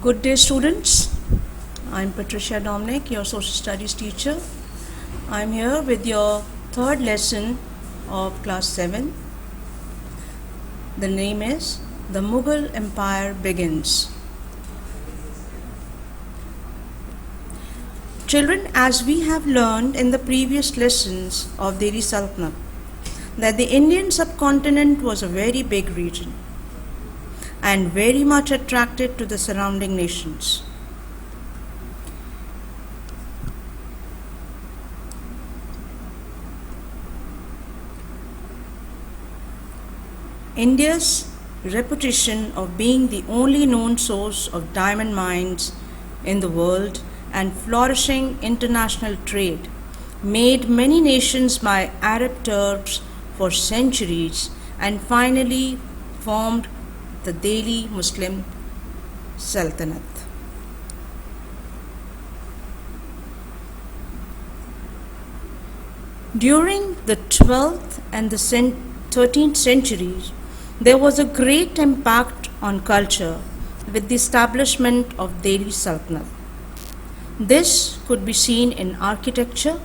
Good day, students. I'm Patricia Dominic, your social studies teacher. I'm here with your third lesson of class 7. The name is The Mughal Empire Begins. Children, as we have learned in the previous lessons of Delhi Sultanate, that the Indian subcontinent was a very big region and very much attracted to the surrounding nations. India's reputation of being the only known source of diamond mines in the world and flourishing international trade made many nations buy Arab Turks for centuries and finally formed the Delhi Muslim Sultanate. During the 12th and the 13th centuries, there was a great impact on culture with the establishment of Delhi Sultanate. This could be seen in architecture,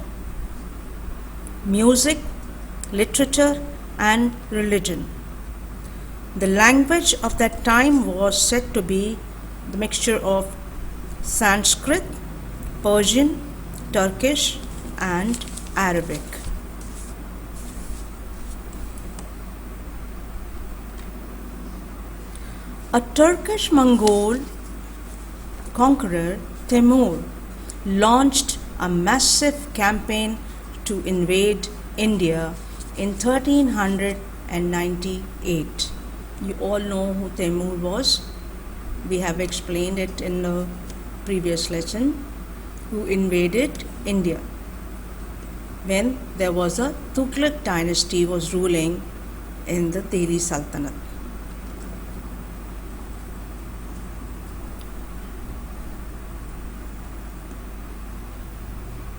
music, literature, and religion. The language of that time was said to be the mixture of Sanskrit, Persian, Turkish, and Arabic. A Turkish Mongol conqueror, Temur, launched a massive campaign to invade India in 1398. You all know who Temur was. We have explained it in the previous lesson, who invaded India when there was a Tughlaq dynasty was ruling in the Delhi Sultanate.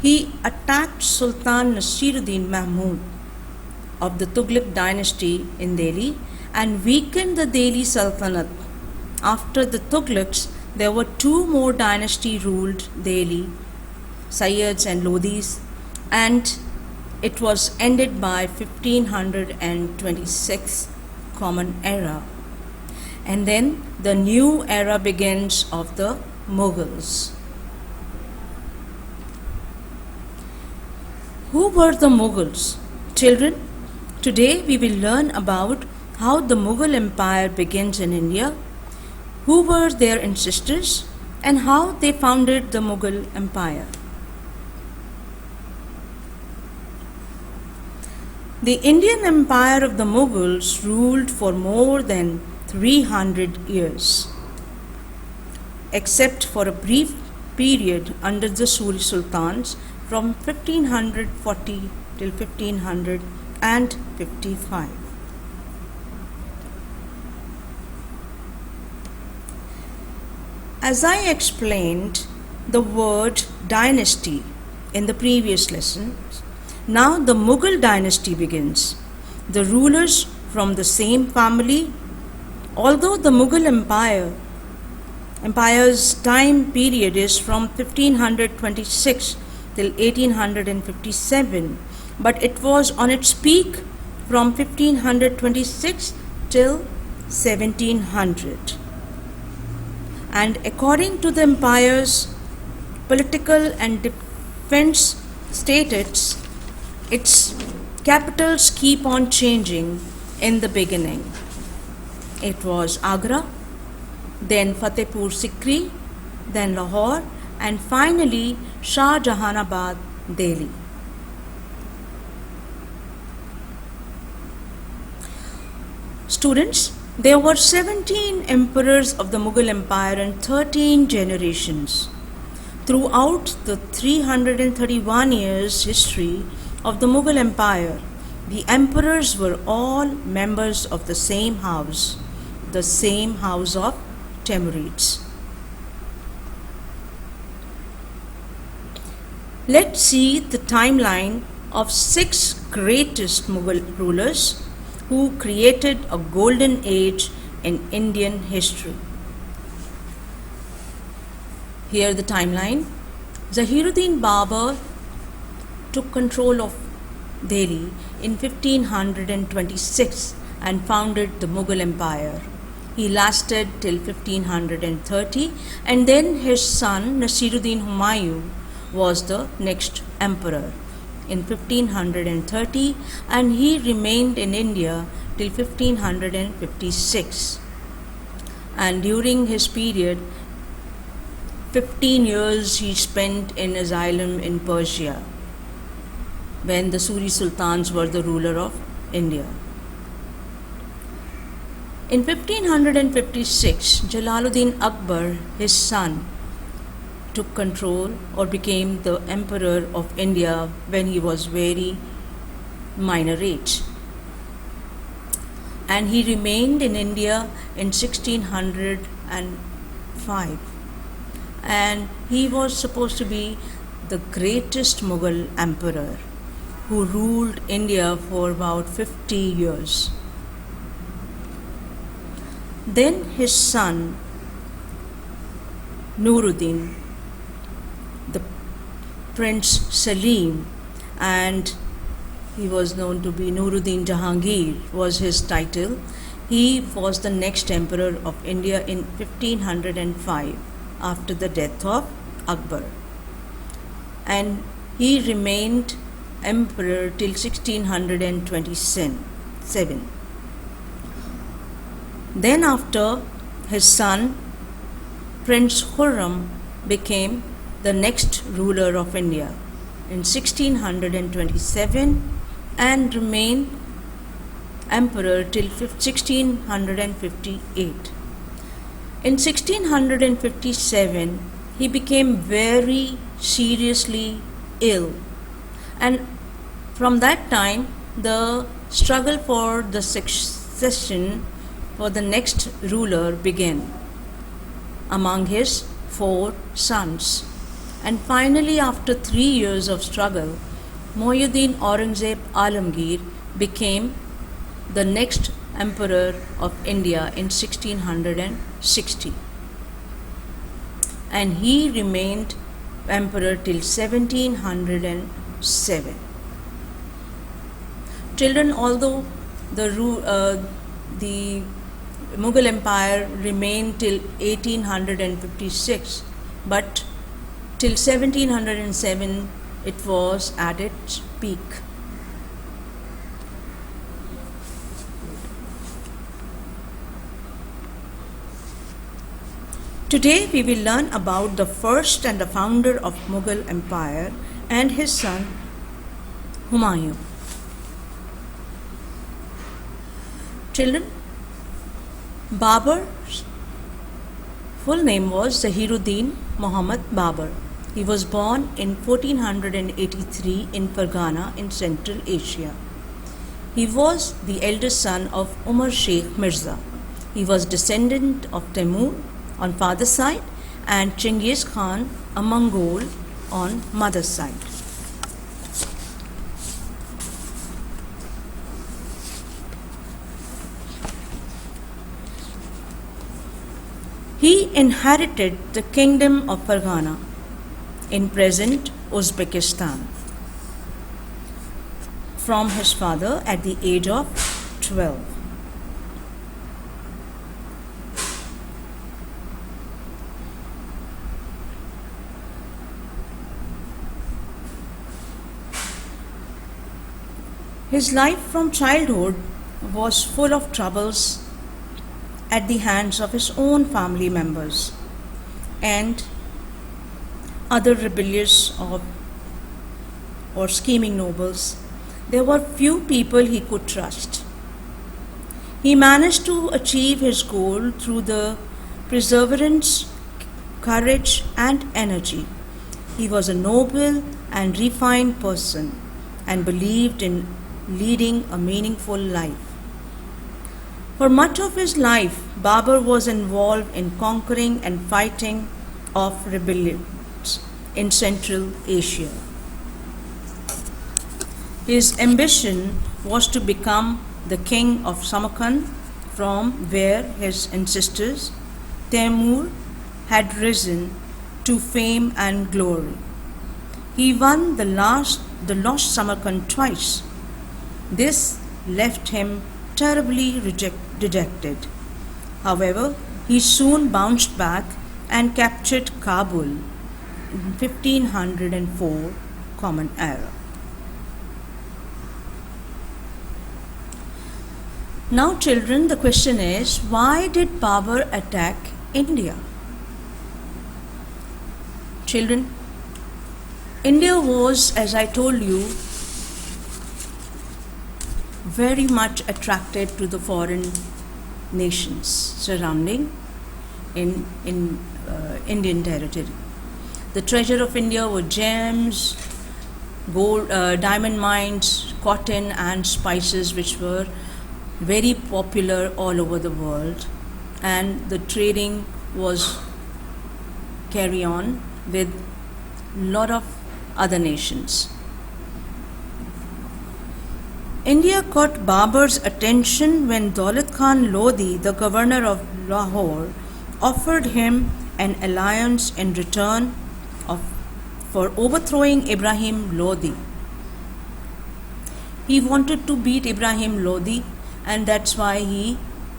He attacked Sultan Nasiruddin Mahmud of the Tughlaq dynasty in Delhi and weakened the Delhi Sultanate. After the Tughlaqs, there were two more dynasties ruled Delhi, Sayyids and Lodhis, and it was ended by 1526 Common Era. And then the new era begins of the Mughals. Who were the Mughals? Children, today we will learn about how the Mughal Empire begins in India, who were their ancestors, and how they founded the Mughal Empire. The Indian Empire of the Mughals ruled for more than 300 years, except for a brief period under the Suri Sultans from 1540 till 1555. As I explained the word dynasty in the previous lesson, now the Mughal dynasty begins. The rulers from the same family, although the Mughal Empire's time period is from 1526 till 1857, but it was on its peak from 1526 till 1700. And according to the empire's political and defense status, its capitals keep on changing in the beginning. It was Agra, then Fatehpur Sikri, then Lahore, and finally Shah Jahanabad, Delhi. Students, there were 17 emperors of the Mughal Empire and 13 generations. Throughout the 331 years history of the Mughal Empire, the emperors were all members of the same house of Timurids. Let's see the timeline of 6 greatest Mughal rulers who created a golden age in Indian history. Here the timeline. Zahiruddin Babur took control of Delhi in 1526 and founded the Mughal Empire. He lasted till 1530, and then his son Nasiruddin Humayun was the next emperor in 1530, and he remained in India till 1556. And during his period, 15 years he spent in asylum in Persia when the Suri Sultans were the ruler of India. In 1556, Jalaluddin Akbar, his son, took control or became the emperor of India when he was very minor age. And he remained in India in 1605. And he was supposed to be the greatest Mughal emperor who ruled India for about 50 years. Then his son Nuruddin, the Prince Salim, and he was known to be Nuruddin Jahangir was his title. He was the next emperor of India in 1505 after the death of Akbar. And he remained emperor till 1627. Then after, his son Prince Khurram became the next ruler of India in 1627 and remained emperor till 1658. In 1657, he became very seriously ill, and from that time the struggle for the succession for the next ruler began among his 4 sons. And finally, after 3 years of struggle, Muhyiddin Aurangzeb Alamgir became the next emperor of India in 1660. And he remained emperor till 1707. Children, although the Mughal Empire remained till 1856, but till 1707 it was at its peak. Today we will learn about the first and the founder of Mughal Empire and his son Humayun. Children, Babur's full name was Zahiruddin Muhammad Babur. He was born in 1483 in Fargana in Central Asia. He was the eldest son of Umar Sheikh Mirza. He was descendant of Timur on father's side and Chinggis Khan, a Mongol, on mother's side. He inherited the kingdom of Fargana in present Uzbekistan from his father at the age of 12. His life from childhood was full of troubles at the hands of his own family members and other rebellious or scheming nobles. There were few people he could trust. He managed to achieve his goal through the perseverance, courage, and energy. He was a noble and refined person and believed in leading a meaningful life. For much of his life, Babur was involved in conquering and fighting off rebellions in Central Asia. His ambition was to become the king of Samarkand, from where his ancestors Timur had risen to fame and glory. He won the lost Samarkand twice. This left him terribly dejected. However, he soon bounced back and captured Kabul in 1504 Common Era. Now children, the question is, why did Babur attack India? Children, India was, as I told you, very much attracted to the foreign nations surrounding in Indian territory. The treasure of India were gems, gold, diamond mines, cotton and spices, which were very popular all over the world, and the trading was carry on with lot of other nations. India caught Babur's attention when Daulat Khan Lodi, the governor of Lahore, offered him an alliance in return for overthrowing Ibrahim Lodi. He wanted to beat Ibrahim Lodi, and that's why he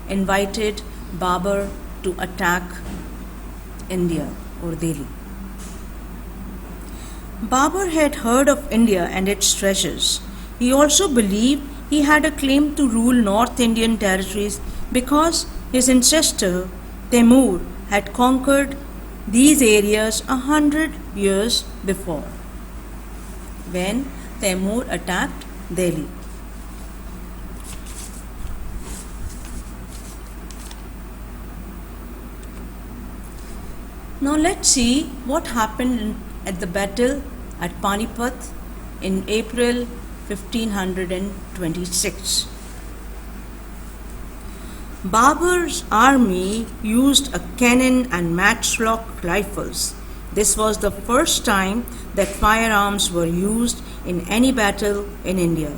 invited Babur to attack India or Delhi. Babur had heard of India and its treasures. He also believed he had a claim to rule North Indian territories because his ancestor Temur had conquered these areas 100 years before, when Temur attacked Delhi. Now let's see what happened at the battle at Panipat in April 1526. Babur's army used a cannon and matchlock rifles. This was the first time that firearms were used in any battle in India.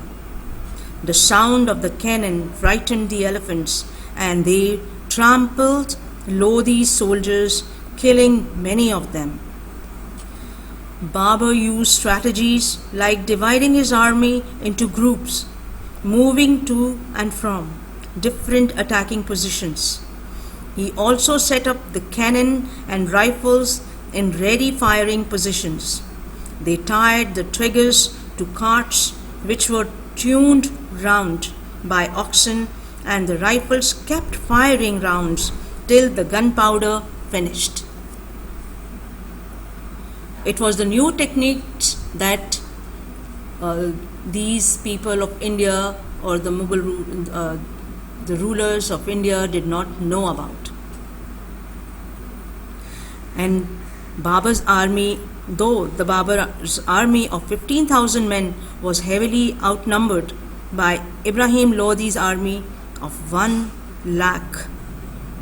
The sound of the cannon frightened the elephants, and they trampled Lodi's soldiers, killing many of them. Babur used strategies like dividing his army into groups, moving to and from different attacking positions. He also set up the cannon and rifles in ready firing positions. They tied the triggers to carts which were tuned round by oxen, and the rifles kept firing rounds till the gunpowder finished. It was the new techniques that these people of India or the Mughal the rulers of India did not know about. And Babur's army, though the Babur's army of 15,000 men was heavily outnumbered by Ibrahim Lodi's army of 1 lakh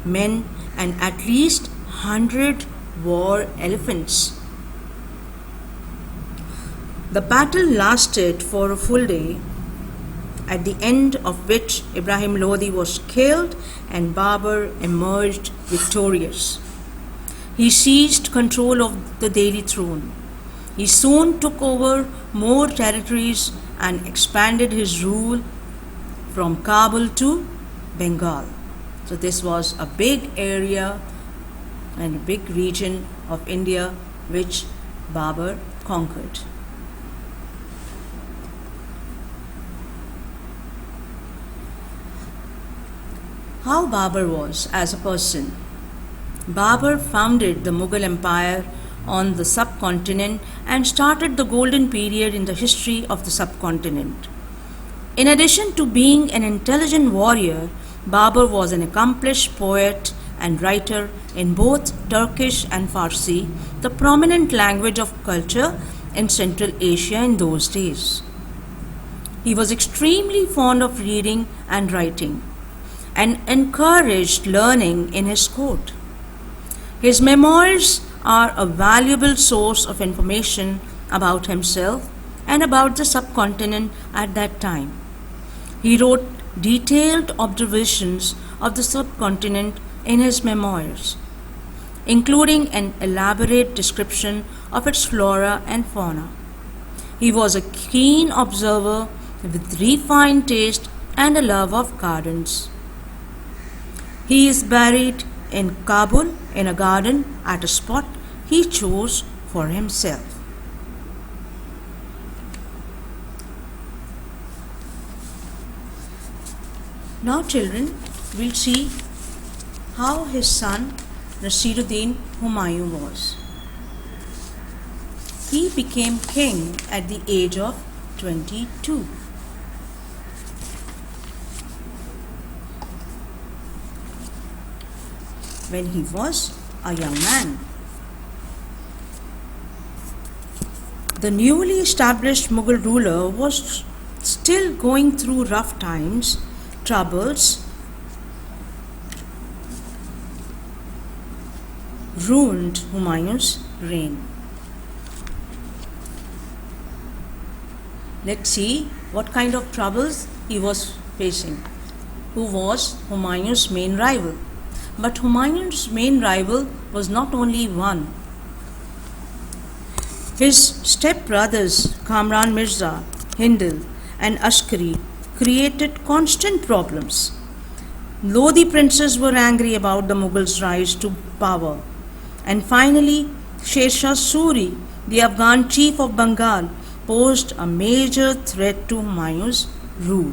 men and at least 100 war elephants. The battle lasted for a full day, at the end of which Ibrahim Lodi was killed and Babur emerged victorious. He seized control of the Delhi throne. He soon took over more territories and expanded his rule from Kabul to Bengal. So this was a big area and a big region of India which Babur conquered. How Babur was as a person. Babur founded the Mughal Empire on the subcontinent and started the golden period in the history of the subcontinent. In addition to being an intelligent warrior, Babur was an accomplished poet and writer in both Turkish and Farsi, the prominent language of culture in Central Asia in those days. He was extremely fond of reading and writing, and encouraged learning in his court. His memoirs are a valuable source of information about himself and about the subcontinent at that time. He wrote detailed observations of the subcontinent in his memoirs. including an elaborate description of its flora and fauna. He was a keen observer with refined taste and a love of gardens. He is buried in Kabul in a garden at a spot he chose for himself. Now, children, we'll see how his son Nasiruddin Humayun was. He became king at the age of 22. When he was a young man. The newly established Mughal ruler was still going through rough times. Troubles ruined Humayun's reign. Let's see what kind of troubles he was facing. Who was Humayun's main rival? But Humayun's main rival was not only one. His step-brothers Kamran Mirza, Hindal and Ashkari created constant problems. Lodi princes were angry about the Mughals' rise to power. And finally, Sher Shah Suri, the Afghan chief of Bengal, posed a major threat to Humayun's rule.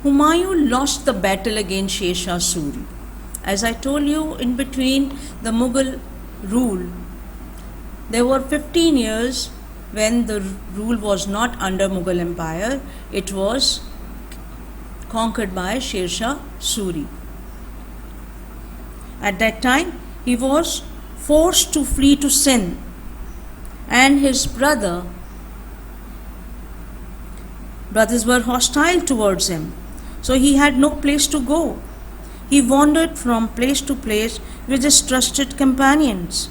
Humayun lost the battle against Sher Shah Suri. As I told you, in between the Mughal rule, there were 15 years when the rule was not under Mughal Empire. It was conquered by Sher Shah Suri. At that time, he was forced to flee to Sindh, and his brothers were hostile towards him, so he had no place to go. He wandered from place to place with his trusted companions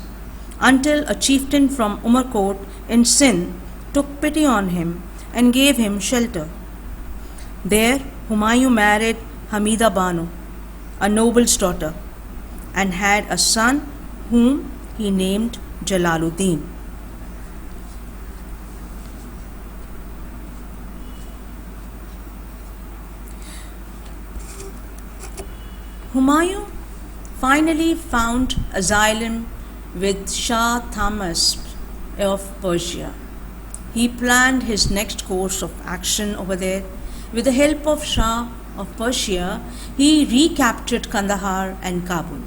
until a chieftain from Umarkot in Sindh took pity on him and gave him shelter. There, Humayun married Hamida Banu, a noble's daughter, and had a son whom he named Jalaluddin. Humayun finally found asylum with Shah Tahmasp of Persia. He planned his next course of action over there. With the help of Shah of Persia, he recaptured Kandahar and Kabul.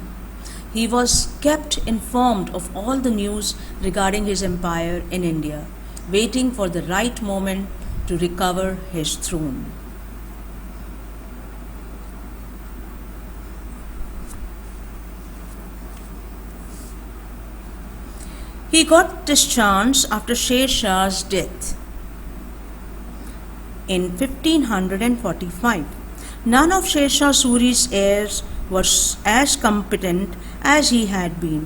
He was kept informed of all the news regarding his empire in India, waiting for the right moment to recover his throne. He got this chance after Sher Shah's death in 1545. None of Sher Shah Suri's heirs was as competent as he had been,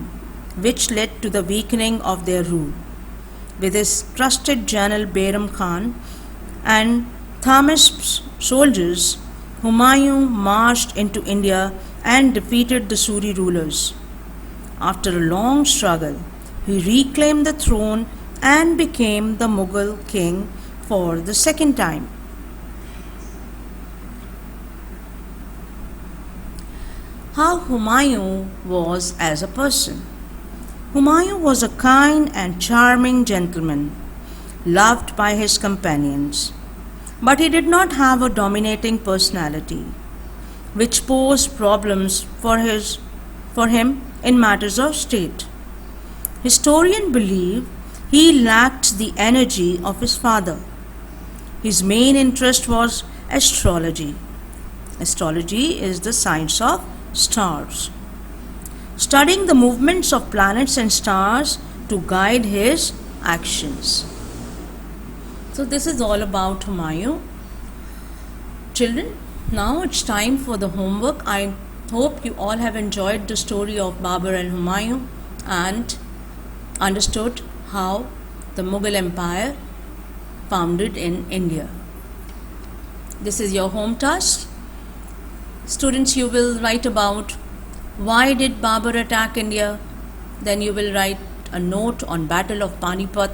which led to the weakening of their rule. With his trusted general Bairam Khan and Tahmasp's soldiers, Humayun marched into India and defeated the Suri rulers. After a long struggle, he reclaimed the throne and became the Mughal king for the second time. How Humayun was as a person. Humayun was a kind and charming gentleman, loved by his companions, but he did not have a dominating personality, which posed problems for him in matters of state. Historians believe he lacked the energy of his father. His main interest was astrology. Astrology is the science of stars, studying the movements of planets and stars to guide his actions. So this is all about Humayun. Children, now it's time for the homework. I hope you all have enjoyed the story of Babur and Humayun and understood how the Mughal Empire founded in India. This is your home task. Students, you will write about why did Babur attack India. Then you will write a note on Battle of Panipat.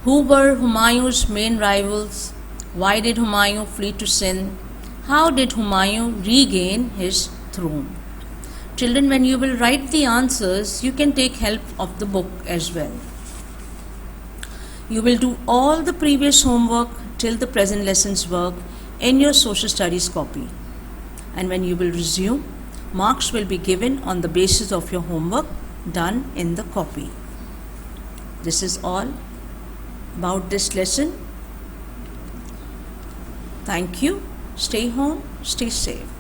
Who were Humayun's main rivals? Why did Humayun flee to Sindh? How did Humayun regain his throne? Children, when you will write the answers, you can take help of the book as well. You will do all the previous homework till the present lessons work in your social studies copy. And when you will resume, marks will be given on the basis of your homework done in the copy. This is all about this lesson. Thank you. Stay home, stay safe.